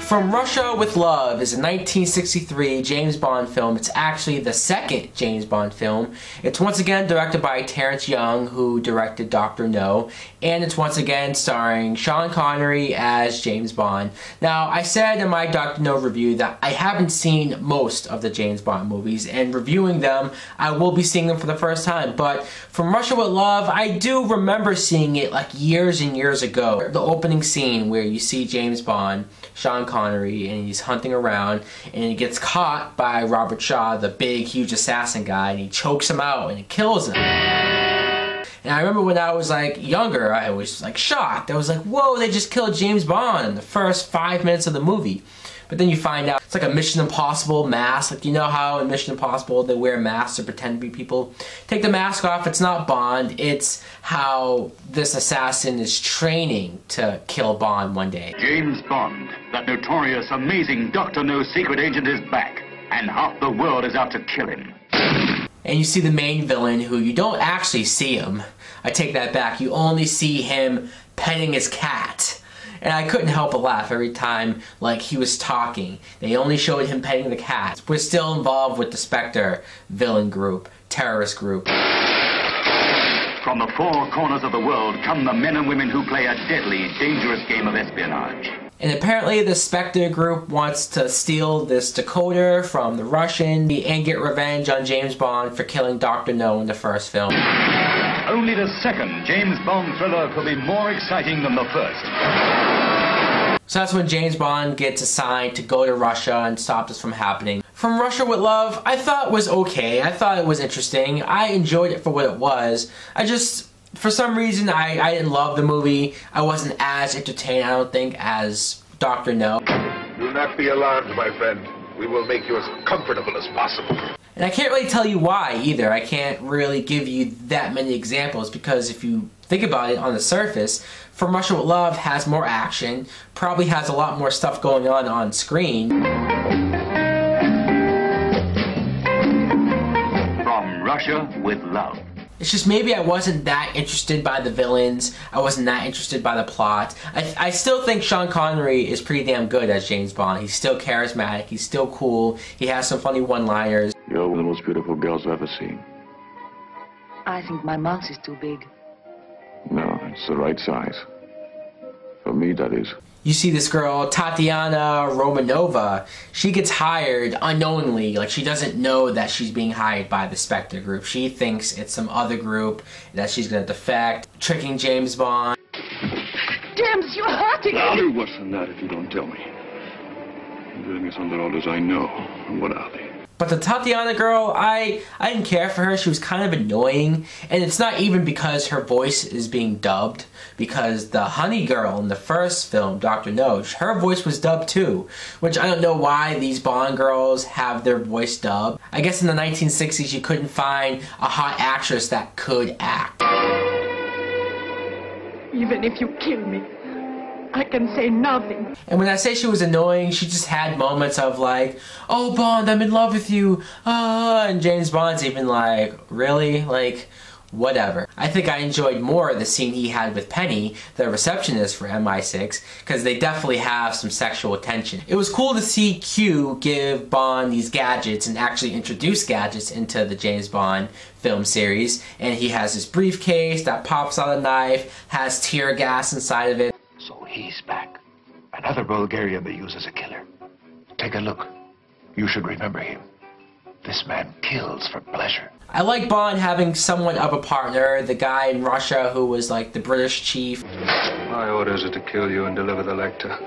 From Russia with Love is a 1963 James Bond film. It's actually the second James Bond film. It's once again directed by Terrence Young, who directed Dr. No, and it's once again starring Sean Connery as James Bond. Now, I said in my Dr. No review that I haven't seen most of the James Bond movies, and reviewing them, I will be seeing them for the first time. But From Russia with Love, I do remember seeing it like years and years ago. The opening scene where you see James Bond, Sean Connery, and he's hunting around, and he gets caught by Robert Shaw, the big, huge assassin guy, and he chokes him out and he kills him. And I remember when I was like younger, I was like shocked. I was like, whoa, they just killed James Bond in the first 5 minutes of the movie. But then you find out it's like a Mission Impossible mask. Like, you know how in Mission Impossible they wear masks to pretend to be people? Take the mask off, it's not Bond. It's how this assassin is training to kill Bond one day. James Bond, that notorious, amazing Dr. No secret agent, is back. And half the world is out to kill him. And you see the main villain, who you don't actually see him. I take that back. You only see him petting his cat. And I couldn't help but laugh every time, like, he was talking. They only showed him petting the cat. We're still involved with the Spectre villain group, terrorist group. From the four corners of the world come the men and women who play a deadly, dangerous game of espionage. And apparently the Spectre group wants to steal this decoder from the Russian and get revenge on James Bond for killing Dr. No in the first film. Only the second James Bond thriller could be more exciting than the first. So that's when James Bond gets assigned to go to Russia and stop this from happening. From Russia with Love, I thought was okay. I thought it was interesting. I enjoyed it for what it was. For some reason, I didn't love the movie. I wasn't as entertained, I don't think, as Dr. No. Do not be alarmed, my friend. We will make you as comfortable as possible. And I can't really tell you why either. I can't really give you that many examples because if you think about it on the surface, From Russia with Love has more action, probably has a lot more stuff going on screen. From Russia with Love. It's just maybe I wasn't that interested by the villains. I wasn't that interested by the plot. I still think Sean Connery is pretty damn good as James Bond. He's still charismatic. He's still cool. He has some funny one-liners. You're one of the most beautiful girls I've ever seen. I think my mouth is too big. No, it's the right size. For me, that is. You see this girl, Tatiana Romanova, she gets hired unknowingly. Like, she doesn't know that she's being hired by the Spectre group. She thinks it's some other group, that she's gonna defect, tricking James Bond. James, you're hurting me! I'll do worse than that if you don't tell me. You're doing this under orders I know. And what are they? But the Tatiana girl, I didn't care for her. She was kind of annoying. And it's not even because her voice is being dubbed. Because the honey girl in the first film, Dr. No, her voice was dubbed too. Which I don't know why these Bond girls have their voice dubbed. I guess in the 1960s you couldn't find a hot actress that could act. Even if you kill me, I can say nothing. And when I say she was annoying, she just had moments of like, oh Bond, I'm in love with you, and James Bond's even like, really? Like, whatever. I think I enjoyed more the scene he had with Penny, the receptionist for MI6, because they definitely have some sexual tension. It was cool to see Q give Bond these gadgets and actually introduce gadgets into the James Bond film series. And he has this briefcase that pops out a knife, has tear gas inside of it. So he's back. Another Bulgarian they use as a killer. Take a look. You should remember him. This man kills for pleasure. I like Bond having somewhat of a partner, the guy in Russia who was like the British chief. My orders are to kill you and deliver the lecter.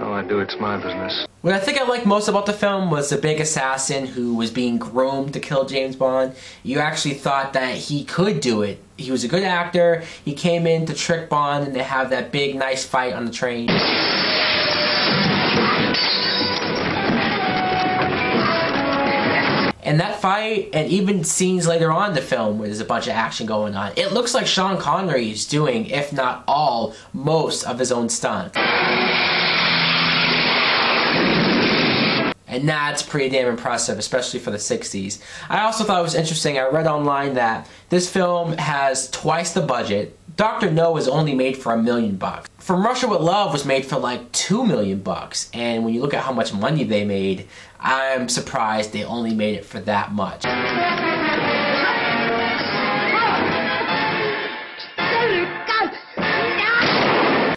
No, I do, it's my business. What I think I liked most about the film was the big assassin who was being groomed to kill James Bond. You actually thought that he could do it. He was a good actor, he came in to trick Bond and they have that big nice fight on the train. And that fight, and even scenes later on in the film where there's a bunch of action going on, it looks like Sean Connery is doing, if not all, most of his own stunts. And that's pretty damn impressive, especially for the 60s. I also thought it was interesting, I read online that this film has twice the budget Dr. No was only made for $1 million. From Russia with Love was made for like $2 million. And when you look at how much money they made, I'm surprised they only made it for that much.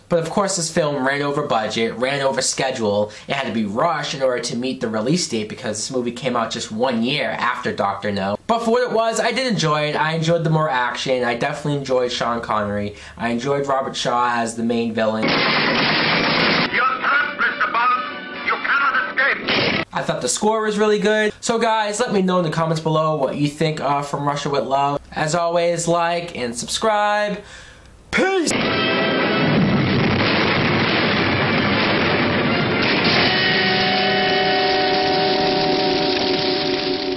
But of course this film ran over budget, ran over schedule. It had to be rushed in order to meet the release date because this movie came out just 1 year after Dr. No. But for what it was, I did enjoy it. I enjoyed the more action. I definitely enjoyed Sean Connery. I enjoyed Robert Shaw as the main villain. You're trapped, Mr. Bond. You cannot escape. I thought the score was really good. So guys, let me know in the comments below what you think from Russia with Love. As always, like and subscribe. Peace!